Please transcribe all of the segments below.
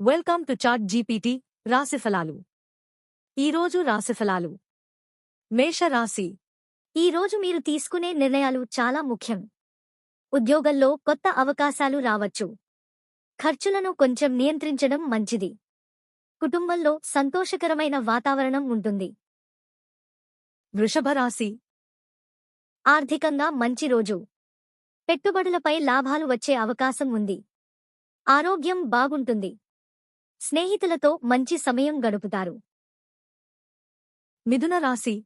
Welcome to ChatGPT రాశిఫలాలు. ఈరోజు రాశిఫలాలు. మేషరాశి. ఈ రోజు మీరు తీసుకునే నిర్ణయాలు చాలా ముఖ్యం. ఉద్యోగంలో కొత్త అవకాశాలు రావచ్చు. ఖర్చులను కొంచెం నియంత్రించడం మంచిది. కుటుంబంలో సంతోషకరమైన వాతావరణం ఉంటుంది. వృషభ రాశి. ఆర్థికంగా మంచి రోజు. పెట్టుబడులపై లాభాలు వచ్చే అవకాశం ఉంది. ఆరోగ్యం బాగుంటుంది. స్నేహితులతో మంచి సమయం గడుపుతారు. మిథున రాశి.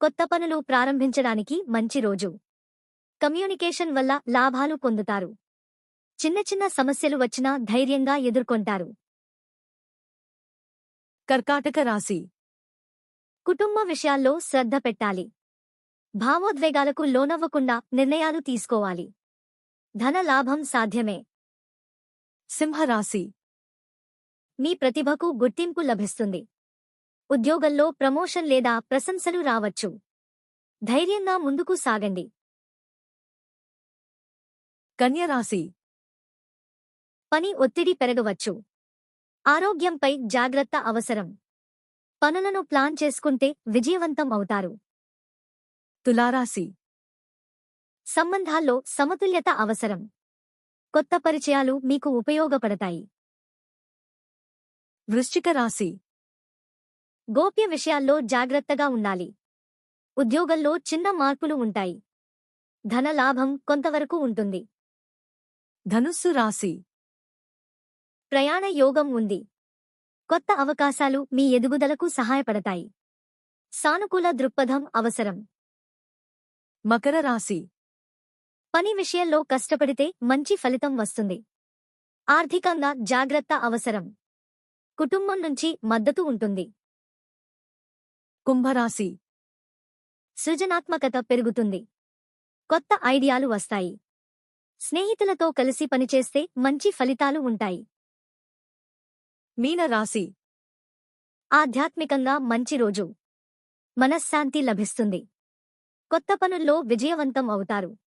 కొత్త పనులు ప్రారంభించడానికి మంచి రోజు. కమ్యూనికేషన్ వల్ల లాభాలు పొందుతారు. చిన్న చిన్న సమస్యలు వచ్చినా ధైర్యంగా ఎదుర్కొంటారు. కర్కాటక రాశి. కుటుంబ విషయాల్లో శ్రద్ధ పెట్టాలి. భావోద్వేగాలకు లోనవ్వకుండా నిర్ణయాలు తీసుకోవాలి. ధన లాభం సాధ్యమే. సింహరాశి. మీ ప్రతిభకు గుర్తింపు లభిస్తుంది. ఉద్యోగంలో ప్రమోషన్ లేదా ప్రశంసలు రావచ్చు. ధైర్యంగా ముందుకు సాగండి. కన్య రాశి. పని ఒత్తిడి పెరగవచ్చు. ఆరోగ్యంపై జాగ్రత్త అవసరం. పనులను ప్లాన్ చేసుకుంటే విజయవంతం అవుతారు. తులారాశి. సంబంధాల్లో సమతుల్యత అవసరం. కొత్త పరిచయాలు మీకు ఉపయోగపడతాయి. వృశ్చిక రాశి. గోప్య విషయాల్లో జాగ్రత్తగా ఉండాలి. ఉద్యోగంలో చిన్న మార్పులు ఉంటాయి. ధన లాభం కొంతవరకు ఉంటుంది. ధనుస్సు రాశి. ప్రయాణ యోగం ఉంది. కొత్త అవకాశాలు మీ ఎదుగుదలకు సహాయపడతాయి. సానుకూల దృక్పథం అవసరం. మకర రాశి. పని విషయంలో కష్టపడితే మంచి ఫలితం వస్తుంది. ఆర్థికంగా జాగ్రత్త అవసరం. కుటుంబం నుంచి మద్దతు ఉంటుంది. కుంభరాశి. సృజనాత్మకత పెరుగుతుంది. కొత్త ఐడియాలు వస్తాయి. స్నేహితులతో కలిసి పనిచేస్తే మంచి ఫలితాలు ఉంటాయి. మీనరాశి. ఆధ్యాత్మికంగా మంచి రోజు. మనశ్శాంతి లభిస్తుంది. కొత్త పనుల్లో విజయవంతం అవుతారు.